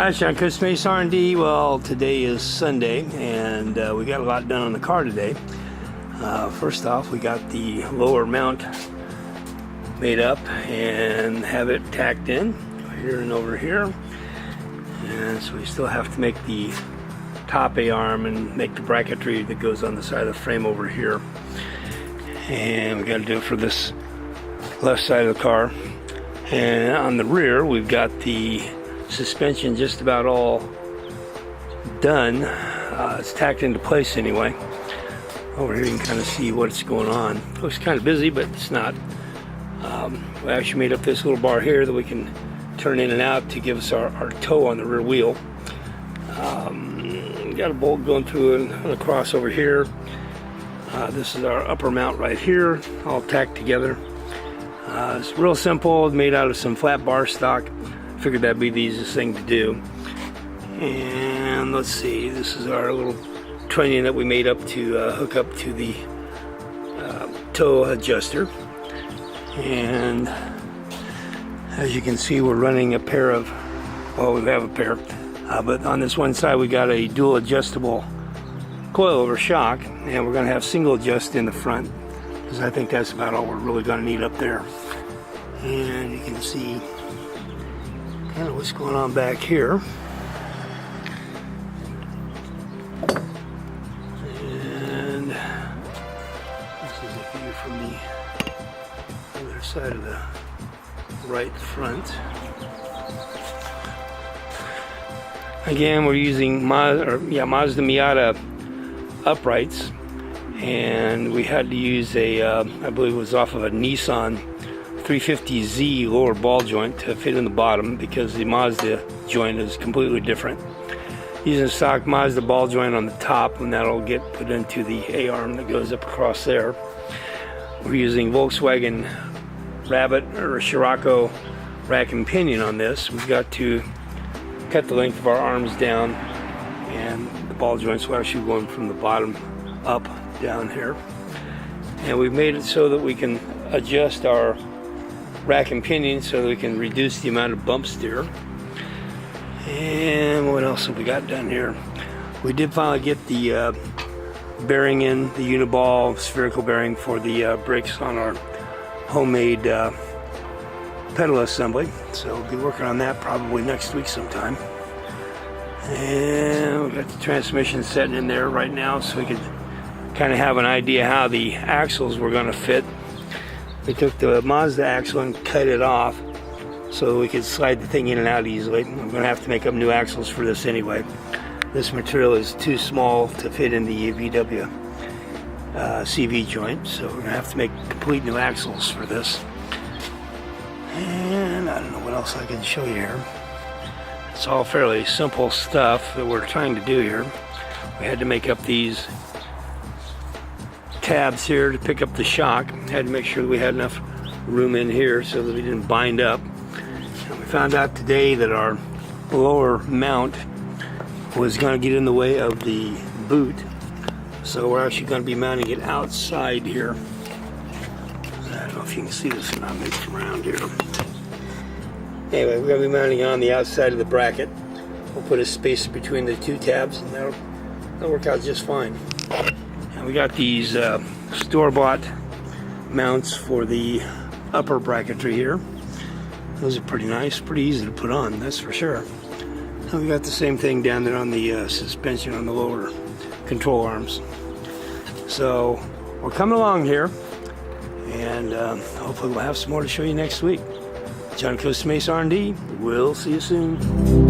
Alright, Sean, Cuneo R&D. Well, today is Sunday, and we got a lot done on the car today. First off, we got the lower mount made up and have it tacked in here and over here. And so we still have to make the top A-arm and make the bracketry that goes on the side of the frame over here. And we got to do it for this left side of the car. And on the rear, we've got the suspension just about all done. It's tacked into place anyway. Over here you can kind of see what's going on. Looks kind of busy, but it's not. We actually made up this little bar here that we can turn in and out to give us our toe on the rear wheel. Got a bolt going through and across over here. This is our upper mount right here, all tacked together. It's real simple, made out of some flat bar stock. Figured that'd be the easiest thing to do. And let's see, this is our little trunnion that we made up to hook up to the toe adjuster. And as you can see, we're running a pair of, well, we have a pair, but on this one side we got a dual adjustable coilover shock, and we're going to have single adjust in the front, because I think that's about all we're really going to need up there. And you can see kind of what's going on back here. And this is a view from the other side of the right front. Again, we're using Mazda Miata uprights, and we had to use a, I believe it was off of a Nissan 350Z lower ball joint to fit in the bottom, because the Mazda joint is completely different. Using stock Mazda ball joint on the top, and that'll get put into the A-arm that goes up across there. We're using Volkswagen Rabbit or Scirocco rack and pinion on this. We've got to cut the length of our arms down, and the ball joints will actually go from the bottom up down here. And we've made it so that we can adjust our rack and pinion so that we can reduce the amount of bump steer. And what else have we got done here? We did finally get the bearing in, the uniball spherical bearing for the brakes on our homemade pedal assembly. So we'll be working on that probably next week sometime. And we've got the transmission setting in there right now, so we could kind of have an idea how the axles were going to fit. We took the Mazda axle and cut it off so we could slide the thing in and out easily. I'm going to have to make up new axles for this anyway. This material is too small to fit in the VW CV joint, so we're going to have to make complete new axles for this. And I don't know what else I can show you here. It's all fairly simple stuff that we're trying to do here. We had to make up these tabs here to pick up the shock. Had to make sure that we had enough room in here so that we didn't bind up. And we found out today that our lower mount was going to get in the way of the boot, so we're actually going to be mounting it outside here. I don't know if you can see this or not, maybe from around here. Anyway, we're going to be mounting it on the outside of the bracket. We'll put a spacer between the two tabs, and that'll work out just fine. We got these store-bought mounts for the upper bracketry here. Those are pretty nice, pretty easy to put on, that's for sure. And we got the same thing down there on the suspension on the lower control arms. So we're coming along here, and hopefully we'll have some more to show you next week. John Cuneo R&D, we'll see you soon.